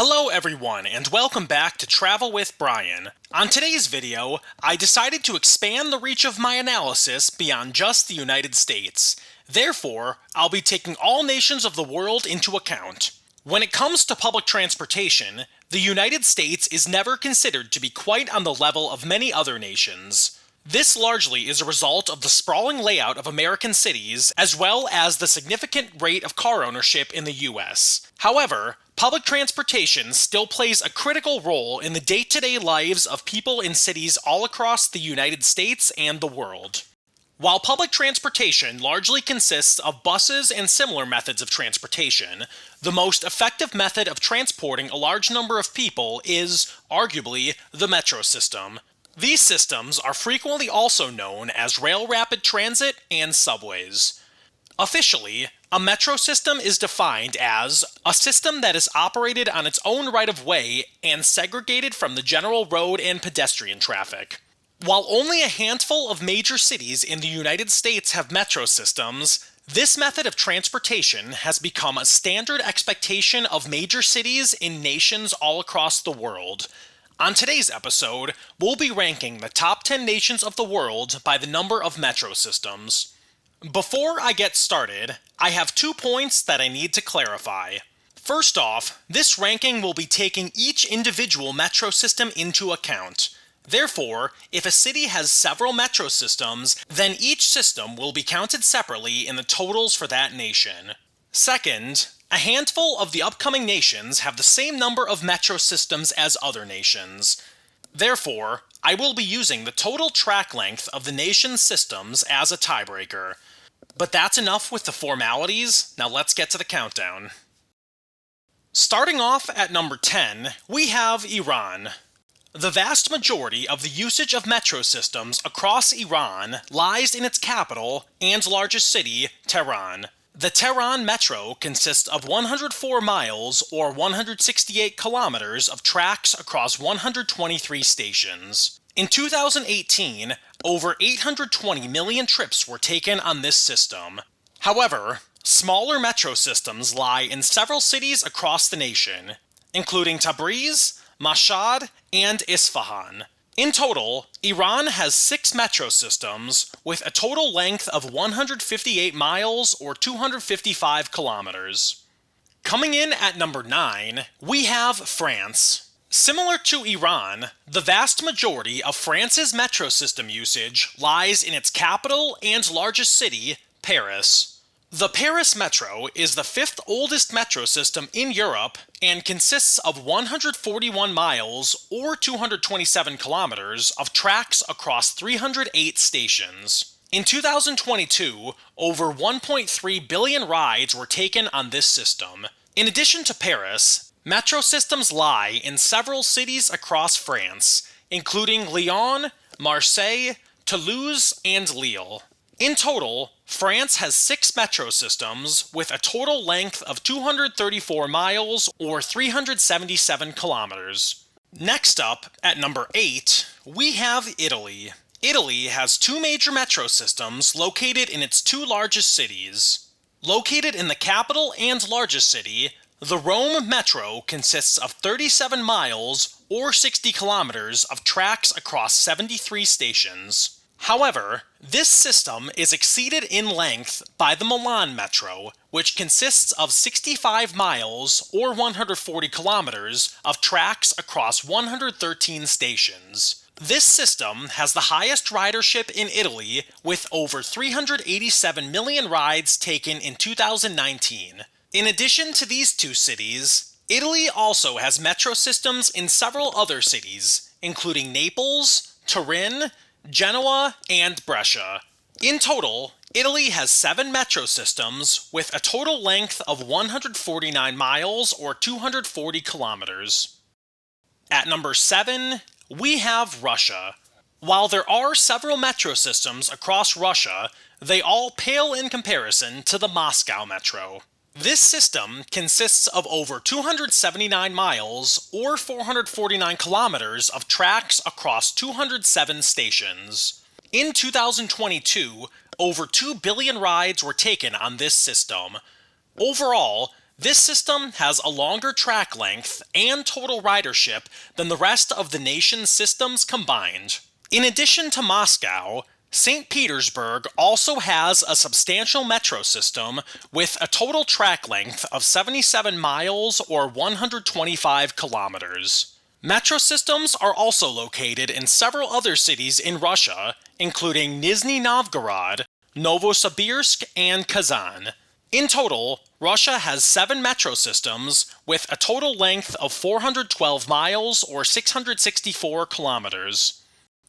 Hello everyone, and welcome back to Travel with Brian. On today's video, I decided to expand the reach of my analysis beyond just the United States. Therefore, I'll be taking all nations of the world into account. When it comes to public transportation, the United States is never considered to be quite on the level of many other nations. This largely is a result of the sprawling layout of American cities, as well as the significant rate of car ownership in the US. However, public transportation still plays a critical role in the day-to-day lives of people in cities all across the United States and the world. While public transportation largely consists of buses and similar methods of transportation, the most effective method of transporting a large number of people is, arguably, the metro system. These systems are frequently also known as rail rapid transit and subways. Officially, a metro system is defined as a system that is operated on its own right-of-way and segregated from the general road and pedestrian traffic. While only a handful of major cities in the United States have metro systems, this method of transportation has become a standard expectation of major cities in nations all across the world. On today's episode, we'll be ranking the top 10 nations of the world by the number of metro systems. Before I get started, I have 2 points that I need to clarify. First off, this ranking will be taking each individual metro system into account. Therefore, if a city has several metro systems, then each system will be counted separately in the totals for that nation. Second, a handful of the upcoming nations have the same number of metro systems as other nations. Therefore, I will be using the total track length of the nation's systems as a tiebreaker. But that's enough with the formalities, now let's get to the countdown. Starting off at number 10, we have Iran. The vast majority of the usage of metro systems across Iran lies in its capital and largest city, Tehran. The Tehran Metro consists of 104 miles or 168 kilometers of tracks across 123 stations. In 2018, over 820 million trips were taken on this system. However, smaller metro systems lie in several cities across the nation, including Tabriz, Mashhad, and Isfahan. In total, Iran has 6 metro systems, with a total length of 158 miles or 255 kilometers. Coming in at number 9, we have France. Similar to Iran, the vast majority of France's metro system usage lies in its capital and largest city, Paris. The Paris Metro is the 5th oldest metro system in Europe and consists of 141 miles or 227 kilometers of tracks across 308 stations. In 2022, over 1.3 billion rides were taken on this system. In addition to Paris, metro systems lie in several cities across France, including Lyon, Marseille, Toulouse, and Lille. In total, France has 6 metro systems with a total length of 234 miles or 377 kilometers. Next up, at number 8, we have Italy. Italy has 2 major metro systems located in its 2 largest cities. Located in the capital and largest city, the Rome Metro consists of 37 miles or 60 kilometers of tracks across 73 stations. However, this system is exceeded in length by the Milan Metro, which consists of 65 miles or 140 kilometers of tracks across 113 stations. This system has the highest ridership in Italy, with over 387 million rides taken in 2019. In addition to these 2 cities, Italy also has metro systems in several other cities, including Naples, Turin, Genoa, and Brescia. In total, Italy has 7 metro systems with a total length of 149 miles or 240 kilometers. At number 7, we have Russia. While there are several metro systems across Russia, they all pale in comparison to the Moscow Metro. This system consists of over 279 miles or 449 kilometers of tracks across 207 stations. In 2022, over 2 billion rides were taken on this system. Overall, This system has a longer track length and total ridership than the rest of the nation's systems combined. In addition to Moscow, St. Petersburg also has a substantial metro system with a total track length of 77 miles or 125 kilometers. Metro systems are also located in several other cities in Russia, including Nizhny Novgorod, Novosibirsk, and Kazan. In total, Russia has 7 metro systems with a total length of 412 miles or 664 kilometers.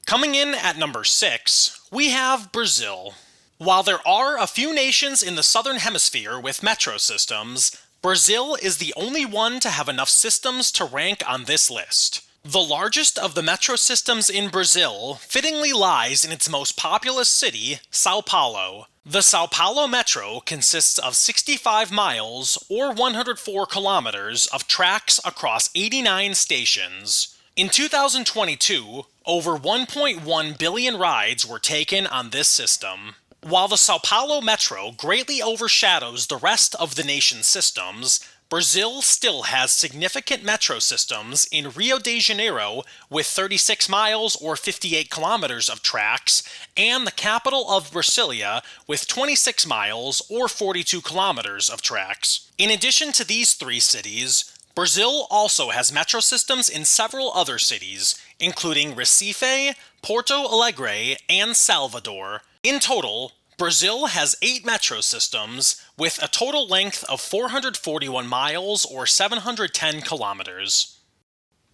Coming in at number 6, we have Brazil. While there are a few nations in the southern hemisphere with metro systems, Brazil is the only one to have enough systems to rank on this list. The largest of the metro systems in Brazil fittingly lies in its most populous city, Sao Paulo. The Sao Paulo Metro consists of 65 miles or 104 kilometers of tracks across 89 stations. In 2022, over 1.1 billion rides were taken on this system. While the Sao Paulo Metro greatly overshadows the rest of the nation's systems, Brazil still has significant metro systems in Rio de Janeiro with 36 miles or 58 kilometers of tracks, and the capital of Brasilia with 26 miles or 42 kilometers of tracks. In addition to these 3 cities, Brazil also has metro systems in several other cities, including Recife, Porto Alegre, and Salvador. In total, Brazil has 8 metro systems, with a total length of 441 miles or 710 kilometers.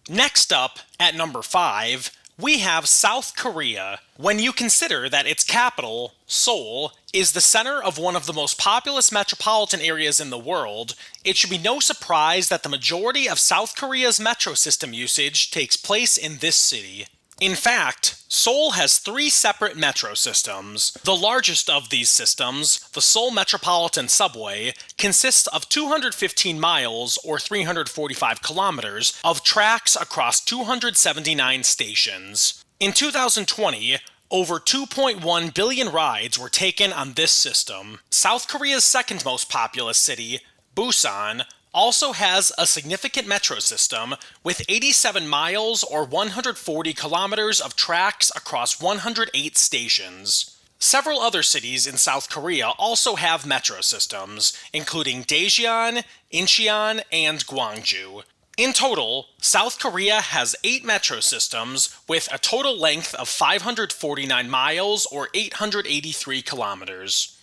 Next up, at number 5, we have South Korea. When you consider that its capital, Seoul, is the center of one of the most populous metropolitan areas in the world, it should be no surprise that the majority of South Korea's metro system usage takes place in this city. In fact, Seoul has 3 separate metro systems. The largest of these systems, the Seoul Metropolitan Subway, consists of 215 miles or 345 kilometers of tracks across 279 stations. In 2020, over 2.1 billion rides were taken on this system. South Korea's second most populous city, Busan, also has a significant metro system with 87 miles or 140 kilometers of tracks across 108 stations. Several other cities in South Korea also have metro systems, including Daejeon, Incheon, and Gwangju. In total, South Korea has 8 metro systems with a total length of 549 miles or 883 kilometers.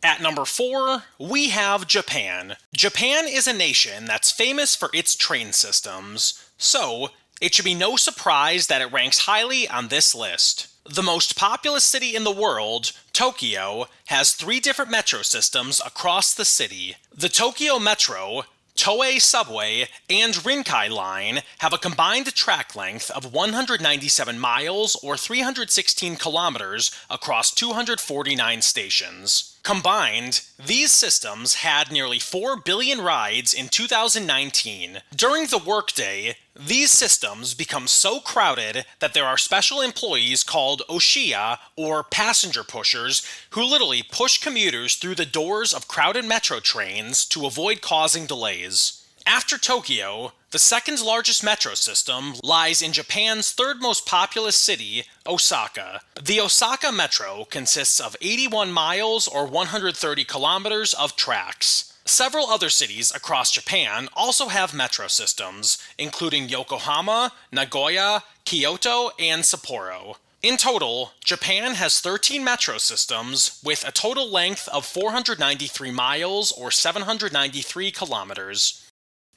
At number 4, we have Japan. Japan is a nation that's famous for its train systems, so it should be no surprise that it ranks highly on this list. The most populous city in the world, Tokyo, has 3 different metro systems across the city. The Tokyo Metro, Toei Subway, and Rinkai Line have a combined track length of 197 miles or 316 kilometers across 249 stations. Combined, these systems had nearly 4 billion rides in 2019. During the workday, these systems become so crowded that there are special employees called oshiya, or passenger pushers, who literally push commuters through the doors of crowded metro trains to avoid causing delays. After Tokyo, the second largest metro system lies in Japan's third most populous city, Osaka. The Osaka Metro consists of 81 miles or 130 kilometers of tracks. Several other cities across Japan also have metro systems, including Yokohama, Nagoya, Kyoto, and Sapporo. In total, Japan has 13 metro systems with a total length of 493 miles or 793 kilometers.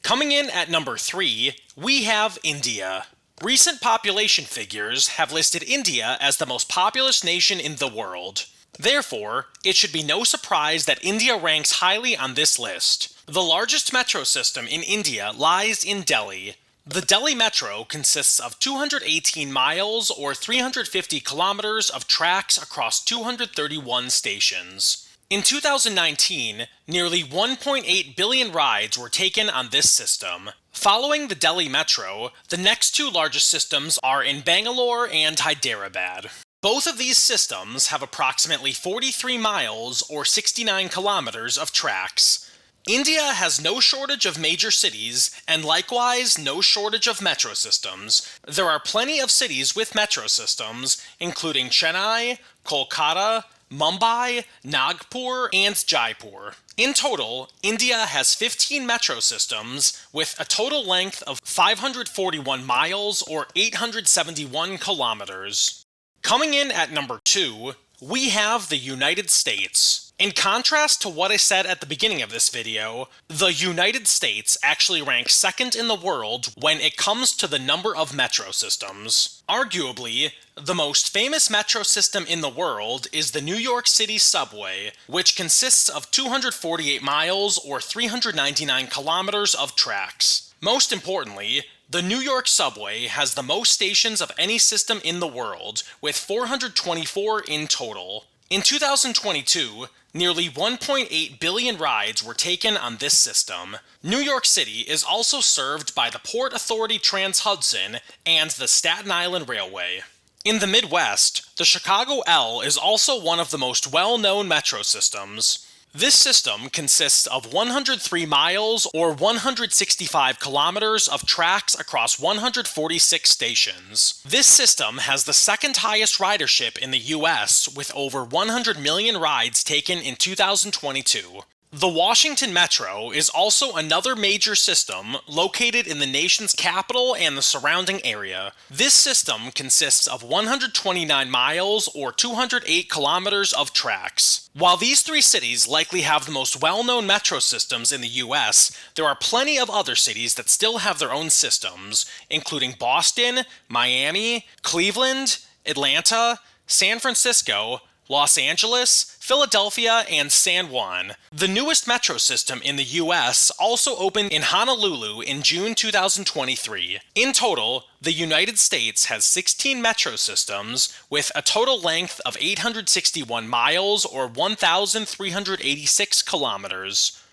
Coming in at number 3, we have India. Recent population figures have listed India as the most populous nation in the world. Therefore, it should be no surprise that India ranks highly on this list. The largest metro system in India lies in Delhi. The Delhi Metro consists of 218 miles or 350 kilometers of tracks across 231 stations. In 2019, nearly 1.8 billion rides were taken on this system. Following the Delhi Metro, the next 2 largest systems are in Bangalore and Hyderabad. Both of these systems have approximately 43 miles or 69 kilometers of tracks. India has no shortage of major cities, and likewise no shortage of metro systems. There are plenty of cities with metro systems, including Chennai, Kolkata, Mumbai, Nagpur, and Jaipur. In total, India has 15 metro systems with a total length of 541 miles or 871 kilometers. Coming in at number 2, we have the United States. In contrast to what I said at the beginning of this video, the United States actually ranks second in the world when it comes to the number of metro systems. Arguably, the most famous metro system in the world is the New York City subway, which consists of 248 miles or 399 kilometers of tracks. Most importantly, the New York subway has the most stations of any system in the world, with 424 in total. In 2022, nearly 1.8 billion rides were taken on this system. New York City is also served by the Port Authority Trans-Hudson and the Staten Island Railway. In the Midwest, the Chicago L is also one of the most well-known metro systems. This system consists of 103 miles or 165 kilometers of tracks across 146 stations. This system has the second highest ridership in the US, with over 100 million rides taken in 2022. The Washington Metro is also another major system located in the nation's capital and the surrounding area. This system consists of 129 miles or 208 kilometers of tracks. While these three cities likely have the most well-known metro systems in the US, there are plenty of other cities that still have their own systems, including Boston, Miami, Cleveland, Atlanta, San Francisco, Los Angeles, Philadelphia, and San Juan. The newest metro system in the US also opened in Honolulu in June 2023. In total, the United States has 16 metro systems with a total length of 861 miles or 1,386 kilometers.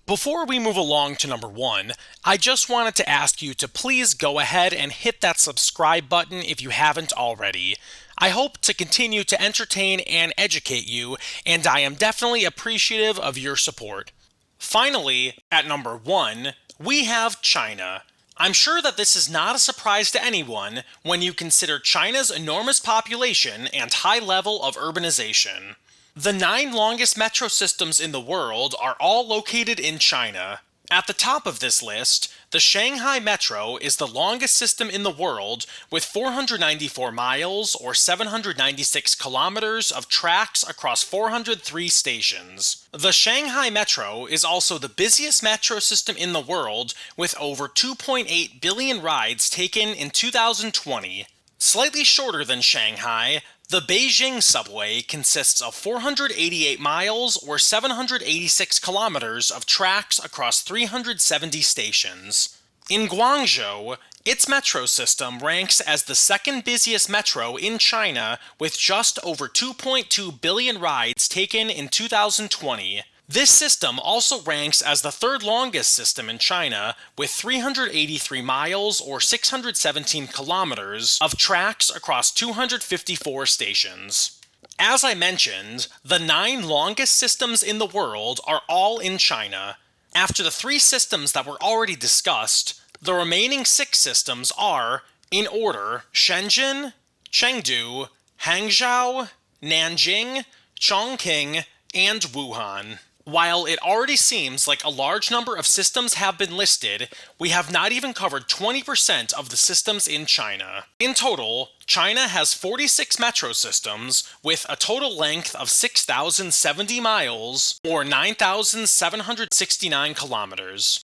Before we move along to number 1, I just wanted to ask you to please go ahead and hit that subscribe button if you haven't already. I hope to continue to entertain and educate you, and I am definitely appreciative of your support. Finally, at number 1, we have China. I'm sure that this is not a surprise to anyone when you consider China's enormous population and high level of urbanization. The 9 longest metro systems in the world are all located in China. At the top of this list, the Shanghai Metro is the longest system in the world with 494 miles or 796 kilometers of tracks across 403 stations. The Shanghai Metro is also the busiest metro system in the world with over 2.8 billion rides taken in 2020. Slightly shorter than Shanghai, the Beijing subway consists of 488 miles or 786 kilometers of tracks across 370 stations. In Guangzhou, its metro system ranks as the second busiest metro in China with just over 2.2 billion rides taken in 2020. This system also ranks as the third longest system in China, with 383 miles or 617 kilometers of tracks across 254 stations. As I mentioned, the 9 longest systems in the world are all in China. After the 3 systems that were already discussed, the remaining 6 systems are, in order, Shenzhen, Chengdu, Hangzhou, Nanjing, Chongqing, and Wuhan. While it already seems like a large number of systems have been listed, we have not even covered 20% of the systems in China. In total, China has 46 metro systems with a total length of 6,070 miles or 9,769 kilometers.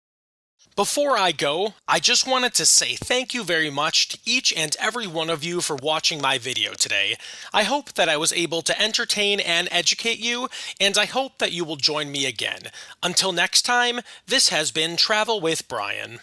Before I go, I just wanted to say thank you very much to each and every one of you for watching my video today. I hope that I was able to entertain and educate you, and I hope that you will join me again. Until next time, this has been Travel with Brian.